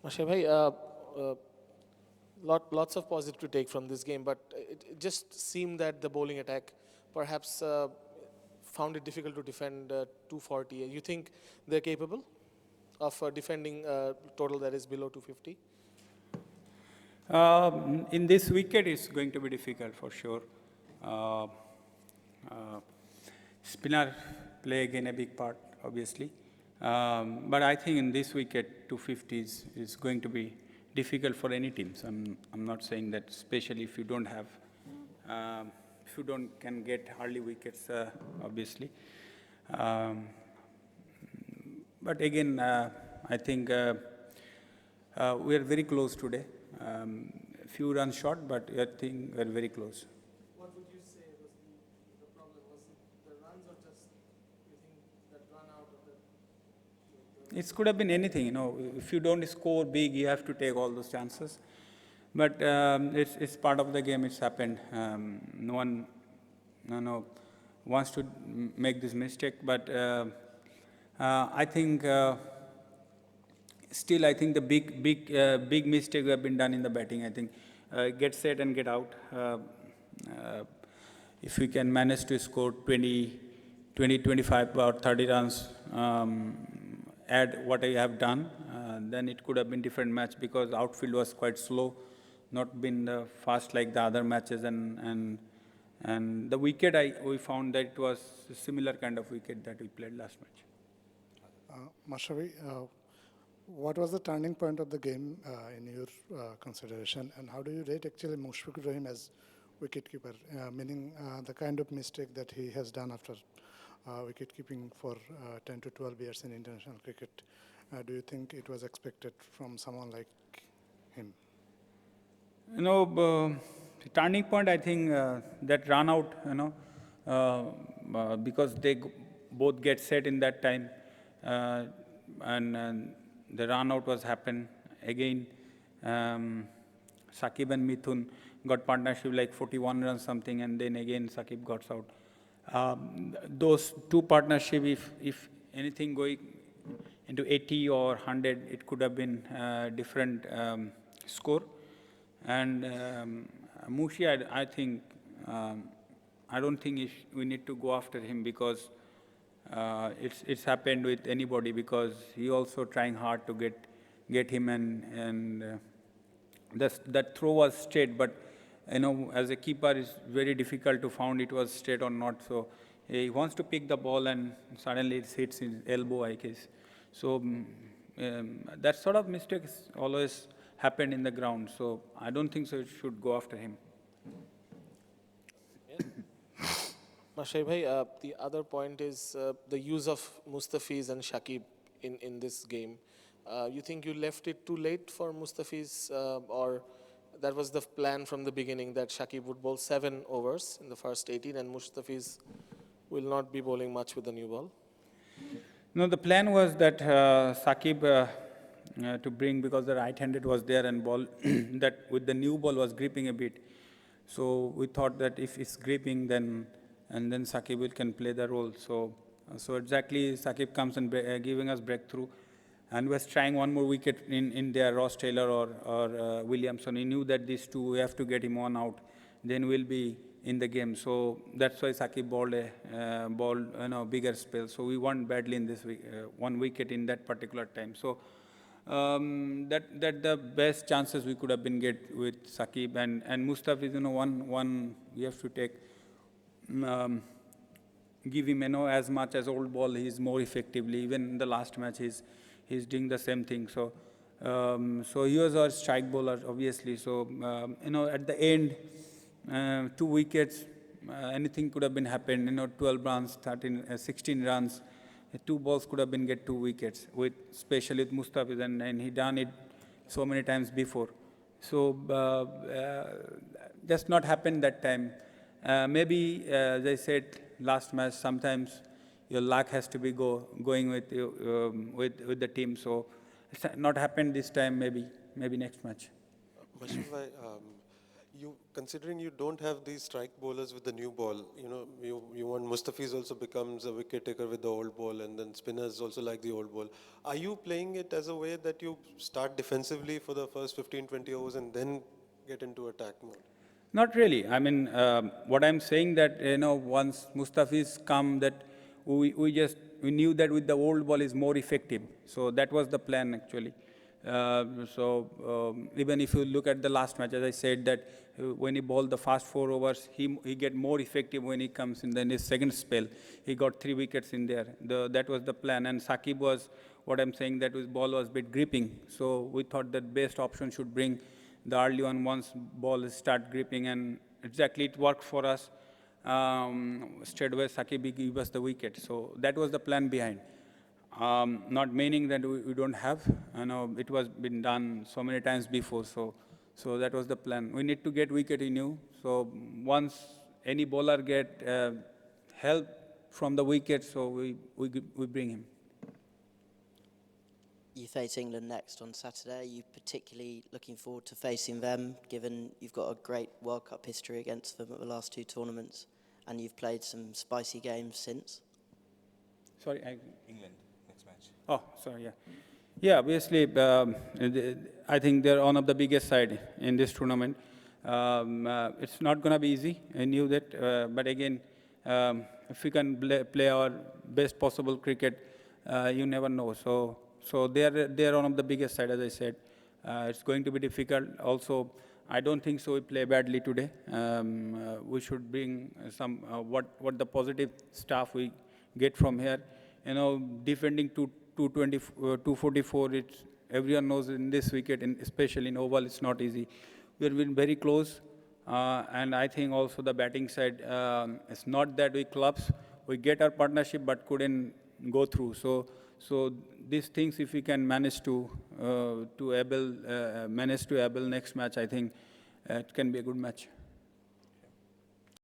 Mashrafe bhai, lots of positive to take from this game, but it just seemed that the bowling attack perhaps found it difficult to defend 240. You think they're capable of defending total that is below 250? In this wicket, it's going to be difficult for sure. Uh, uh, Spinner play again a big part, obviously. But I think in this wicket, 250 is going to be difficult for any teams. I'm not saying that, especially if you don't have, if you don't can get hardly wickets, obviously. Um, but again, I think we are very close today. Few runs short, but I think we're very close. What would you say was the problem? Was it the runs or just you think that run out of the It could have been anything, you know. If you don't score big, you have to take all those chances. But it's part of the game. It's happened. No one wants to make this mistake. But I think still, I think the big mistake have been done in the batting. I think get set and get out. If we can manage to score 20, 25 or 30 runs, add what I have done, then it could have been different match because outfield was quite slow, not been fast like the other matches, and the wicket we found that it was a similar kind of wicket that we played last match. Mashrafe, what was the turning point of the game in your consideration, and how do you rate actually Mushfiqur Rahim as wicketkeeper, meaning the kind of mistake that he has done after wicket-keeping for 10 to 12 years in international cricket? Do you think it was expected from someone like him? You know, the turning point, I think that run out, you know, because they both get set in that time, and the run out was happened again. Sakib and Mithun got partnership like 41 runs something, and then again Sakib got out. Those two partnership, if anything going into 80 or 100, it could have been different score. And Mushi, I think, I don't think we need to go after him because it's happened with anybody because he also trying hard to get him and that throw was straight, but you know, as a keeper, it's very difficult to find it was straight or not. So he wants to pick the ball and suddenly it hits his elbow, I guess. So that sort of mistakes always happened in the ground. So I don't think so. It should go after him. Mashrafe bhai, the other point is the use of Mustafiz and Shakib in this game. You think you left it too late for Mustafiz, or that was the plan from the beginning that Shakib would bowl 7 overs in the first 18 and Mustafiz will not be bowling much with the new ball? No, the plan was that Sakib to bring, because the right-handed was there and ball that with the new ball was gripping a bit. So we thought that if it's gripping, then Sakib can play the role. So exactly Sakib comes and giving us breakthrough, and was trying one more wicket in there, Ross Taylor or Williamson. He knew that these two, we have to get him on out, then we'll be in the game. So that's why Sakib bowled a bigger spell. So we won badly in this one wicket in that particular time. So that the best chances we could have been get with Sakib and Mustafiz. You know, one we have to take. Give him, you know, as much as old ball, he's more effectively. Even in the last match, he's doing the same thing. So so he was our strike bowler, obviously. So you know, at the end, 2 wickets, anything could have been happened. You know, 12 runs, 16 runs, 2 balls could have been get 2 wickets. With especially with Mustafiz, and he done it so many times before. So that's not happened that time. Maybe, as I said last match, sometimes your luck has to be going with the team. So it's not happened this time. Maybe next match. Mashrafe, Considering you don't have these strike bowlers with the new ball, you want Mustafiz also becomes a wicket taker with the old ball, and then spinners also like the old ball. Are you playing it as a way that you start defensively for the first 15, 20 overs and then get into attack mode? Not really. I mean, what I'm saying that, once Mustafiz come, that we knew that with the old ball is more effective. So that was the plan actually. Even if you look at the last match, as I said that when he bowled the first 4 overs, he get more effective when he comes in his second spell. He got 3 wickets in there. That was the plan. And Saqib was, what I'm saying, that his ball was a bit gripping. So we thought that best option should bring the early one once ball start gripping, and exactly it worked for us. Straight away Saqib gave us the wicket. So that was the plan behind. Not meaning that we don't have. It was been done so many times before. So that was the plan. We need to get wicket in you. So once any bowler get help from the wicket, so we bring him. You face England next on Saturday. Are you particularly looking forward to facing them, given you've got a great World Cup history against them at the last 2 tournaments, and you've played some spicy games since? Sorry, England, next match. Oh, sorry, yeah. Yeah, obviously, I think they're one of the biggest side in this tournament. It's not going to be easy, I knew that. But again, if we can play our best possible cricket, you never know. So they're one of the biggest side, as I said. It's going to be difficult. Also, I don't think so we play badly today. We should bring some, what the positive stuff we get from here. Defending 244, everyone knows in this wicket, and especially in oval, it's not easy. We've been very close, and I think also the batting side, it's not that we collapse. We get our partnership, but couldn't go through. So these things, if we can manage to able next match, I think it can be a good match.